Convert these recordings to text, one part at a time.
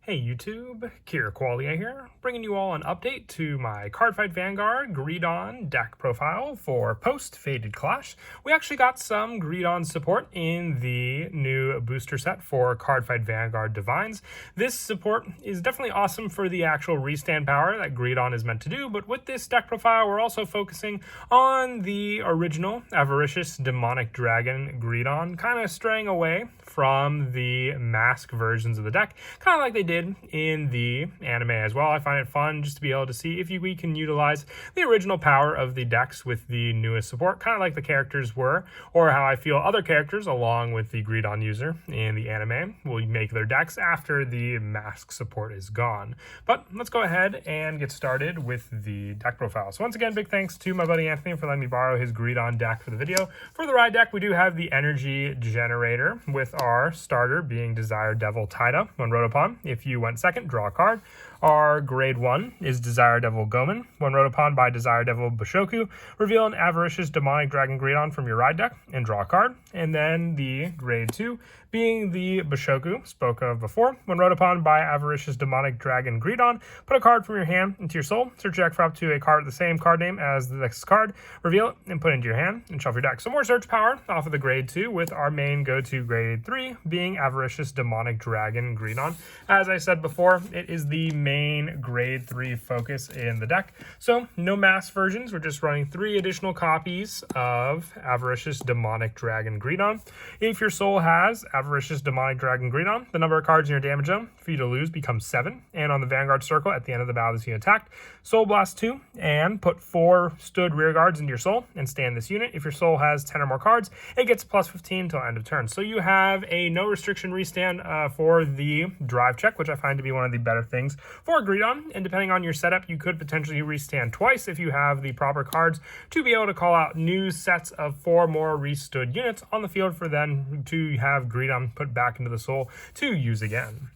Hey YouTube, Kira Qualia here, bringing you all an update to my Cardfight Vanguard Greedon deck profile for post-Faded Clash. We actually got some Greedon support in the new booster set for Cardfight Vanguard Divines. This support is definitely awesome for the actual restand power that Greedon is meant to do, but with this deck profile we're also focusing on the original Avaricious Demonic Dragon Greedon, kind of straying away from the mask versions of the deck, kind of like they did in the anime as well. I find it fun just to be able to see if we can utilize the original power of the decks with the newest support, kind of like the characters were, or how I feel other characters, along with the Greedon user in the anime, will make their decks after the mask support is gone. But let's go ahead and get started with the deck profile. So once again, big thanks to my buddy Anthony for letting me borrow his Greedon deck for the video. For the ride deck, we do have the Energy Generator, with our starter being Desire Devil Taida. When wrote upon, if you went second, draw a card. Our grade 1 is Desire Devil Gomen. When wrote upon by Desire Devil Bashoku, reveal an Avaricious Demonic Dragon Greedon from your ride deck and draw a card. And then the grade 2 being the Bashoku, spoke of before. When wrote upon by Avaricious Demonic Dragon Greedon, put a card from your hand into your soul, search your deck for up to a card with the same card name as the next card, reveal it, and put it into your hand, and shuffle your deck. So more search power off of the grade 2, with our main go-to grade 3 being Avaricious Demonic Dragon Greedon. As I said before, it is the main grade 3 focus in the deck. So no mass versions, we're just running 3 additional copies of Avaricious Demonic Dragon Greedon. If your soul has Avaricious Demonic Dragon Greedon, the number of cards in your damage zone for you to lose becomes 7, and on the Vanguard circle at the end of the battle this unit attacked, Soul Blast 2 and put 4 stood rear guards into your soul and stand this unit. If your soul has 10 or more cards, it gets plus 15 until end of turn. So you have a no restriction restand for the drive check, which I find to be one of the better things for Greedon, and depending on your setup, you could potentially restand twice if you have the proper cards to be able to call out new sets of 4 more restood units on the field for then to have Greedon put back into the soul to use again.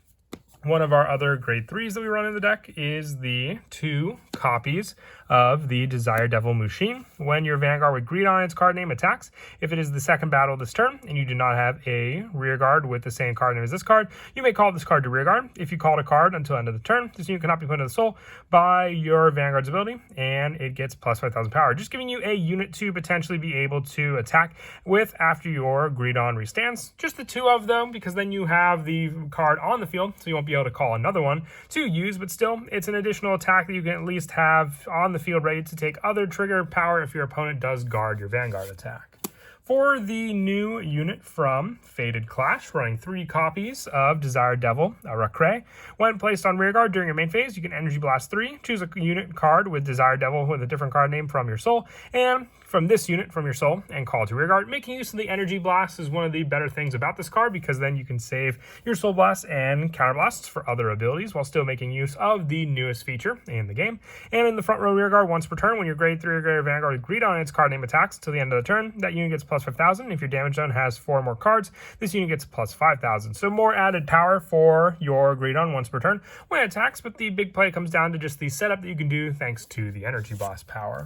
One of our other grade 3s that we run in the deck is the 2 copies of the Desire Devil Mushin. When your Vanguard with Greedon its card name attacks, if it is the second battle this turn and you do not have a rear guard with the same card name as this card, you may call this card to rear guard. If you called a card until end of the turn, this unit cannot be put into the soul by your Vanguard's ability, and it gets plus 5,000 power, just giving you a unit to potentially be able to attack with after your Greedon restands. Just the 2 of them, because then you have the card on the field, so you won't be able to call another one to use, but still, it's an additional attack that you can at least have on the field ready to take other trigger power if your opponent does guard your Vanguard attack. For the new unit from Faded Clash, running 3 copies of Desire Devil Rakre. When placed on rearguard during your main phase, you can Energy Blast 3, choose a unit card with Desire Devil with a different card name from your soul, and from this unit from your soul, and call to rearguard. Making use of the Energy Blast is one of the better things about this card, because then you can save your Soul Blast and Counter Blasts for other abilities while still making use of the newest feature in the game. And in the front row rearguard, once per turn, when your grade 3 or greater Vanguard with Greedon its card name attacks till the end of the turn, that unit gets plus 5,000. If your damage zone has 4 more cards, this unit gets plus 5,000. So more added power for your Greedon once per turn when it attacks, but the big play comes down to just the setup that you can do thanks to the Energy Blast power.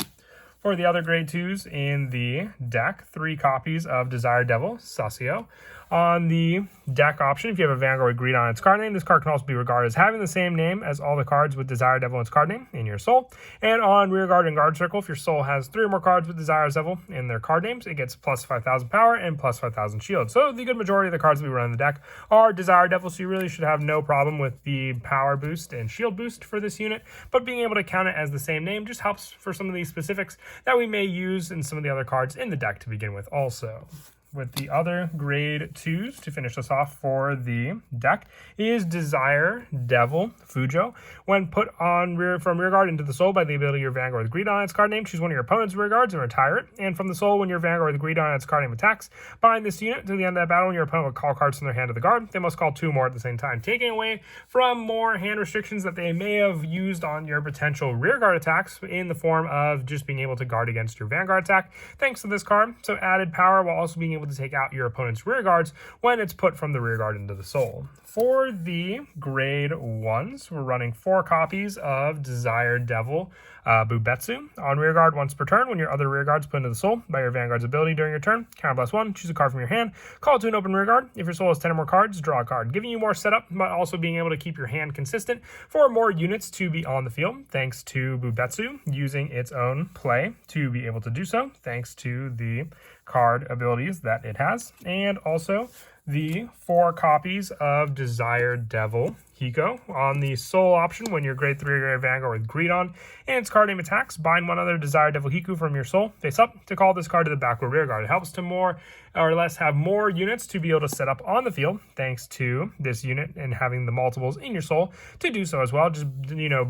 For the other grade 2s in the deck, 3 copies of Desire Devil Sasio. On the deck option, if you have a Vanguard with Greedon its card name, this card can also be regarded as having the same name as all the cards with Desire Devil its card name in your soul. And on rear guard and guard circle, if your soul has 3 or more cards with Desire Devil in their card names, it gets plus 5,000 power and plus 5,000 shield. So the good majority of the cards that we run in the deck are Desire Devil, so you really should have no problem with the power boost and shield boost for this unit. But being able to count it as the same name just helps for some of these specifics that we may use in some of the other cards in the deck to begin with also. With the other grade 2s to finish us off for the deck is Desire Devil Fujo. When put on from rear guard into the soul by the ability of your Vanguard with Greedon its card name, choose one of your opponent's rear guards and retire it. And from the soul, when your Vanguard with Greedon its card name attacks, bind this unit to the end of that battle. When your opponent will call cards from their hand to the guard, they must call 2 more at the same time, taking away from more hand restrictions that they may have used on your potential rear guard attacks in the form of just being able to guard against your Vanguard attack thanks to this card. So added power while also being able able to take out your opponent's rear guards when it's put from the rear guard into the soul. For the grade 1s, we're running 4 copies of Desire Devil Bubetsu. On rear guard once per turn, when your other rear guard's put into the soul by your Vanguard's ability during your turn, counterblast 1, choose a card from your hand, call it to an open rear guard. If your soul has 10 or more cards, draw a card, giving you more setup, but also being able to keep your hand consistent for more units to be on the field, thanks to Bubetsu using its own play to be able to do so, thanks to the card abilities that it has, and also the 4 copies of Desire Devil Hiko. On the soul option, when your grade 3 or grade Vanguard with Greedon and its card name attacks, bind one other Desire Devil Hiku from your soul face up to call this card to the back row rear guard. It helps to more or less have more units to be able to set up on the field, thanks to this unit and having the multiples in your soul to do so as well. Just,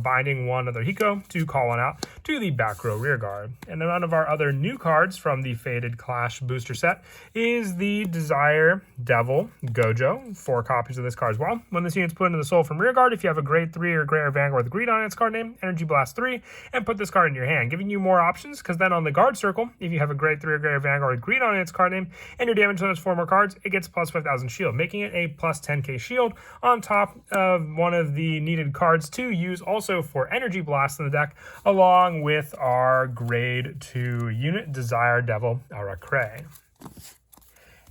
binding one other Hiko to call one out to the back row rear guard. And then one of our other new cards from the Faded Clash booster set is the Desire Devil Gojo. 4 copies of this card as well. When this unit's put into the soul from rear guard, if you have a grade 3 or grade Vanguard with Greed on its card name, Energy Blast 3, and put this card in your hand, giving you more options, because then on the guard circle, if you have a grade 3 or grade Vanguard with Greed on its card name, and your damage on those 4 more cards, it gets plus 5,000 shield, making it a plus 10k shield on top of one of the needed cards to use also for Energy Blast in the deck, along with our grade 2 unit, Desire Devil Aracre.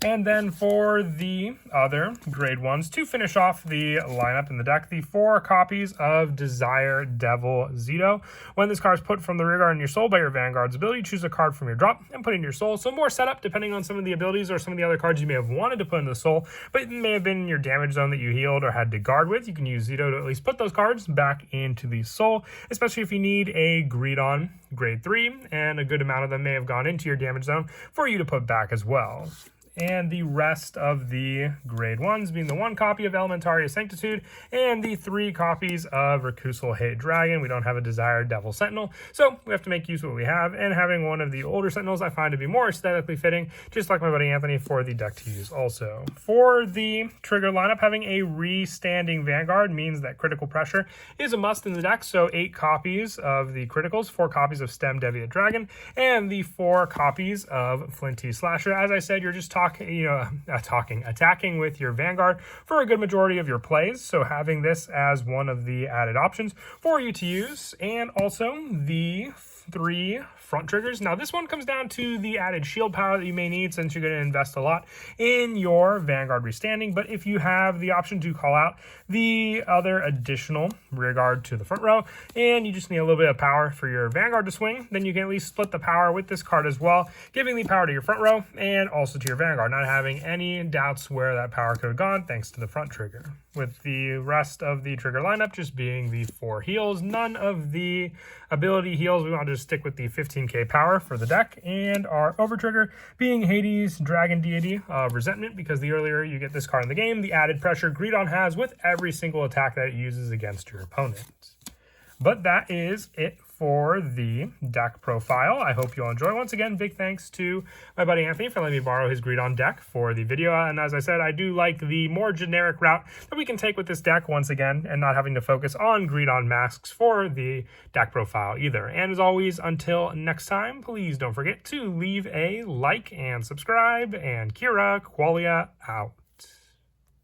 And then for the other grade 1s, to finish off the lineup in the deck, the 4 copies of Desire Devil Zito. When this card is put from the rear guard in your soul by your Vanguard's ability, choose a card from your drop and put it in your soul. So more setup depending on some of the abilities or some of the other cards you may have wanted to put into the soul, but it may have been your damage zone that you healed or had to guard with. You can use Zito to at least put those cards back into the soul, especially if you need a Greedon grade 3, and a good amount of them may have gone into your damage zone for you to put back as well. And the rest of the grade 1s being the 1 copy of Elementaria Sanctitude and the 3 copies of Recusal Hate Dragon. We don't have a Desired Devil Sentinel, so we have to make use of what we have, and having one of the older Sentinels I find to be more aesthetically fitting, just like my buddy Anthony, for the deck to use also. For the trigger lineup, having a re-standing Vanguard means that critical pressure is a must in the deck, so 8 copies of the criticals, 4 copies of Stem Deviant Dragon, and the 4 copies of Flinty Slasher. As I said, you're just attacking with your Vanguard for a good majority of your plays, so having this as one of the added options for you to use. And also the 3 front triggers. Now this one comes down to the added shield power that you may need, since you're going to invest a lot in your Vanguard restanding. But if you have the option to call out the other additional rear guard to the front row, and you just need a little bit of power for your Vanguard to swing, then you can at least split the power with this card as well, giving the power to your front row and also to your Vanguard, not having any doubts where that power could have gone thanks to the front trigger. With the rest of the trigger lineup just being the 4 heals, none of the ability heals. We want to just stick with the 15k power for the deck, and our over trigger being Hades Dragon Deity of Resentment, because the earlier you get this card in the game, the added pressure Greedon has with every single attack that it uses against your opponent. But that is it for the deck profile. I hope you'll enjoy. Once again, big thanks to my buddy Anthony for letting me borrow his Greedon deck for the video. And as I said, I do like the more generic route that we can take with this deck once again, and not having to focus on Greedon masks for the deck profile either. And as always, until next time, please don't forget to leave a like and subscribe, and Kira Qualia out.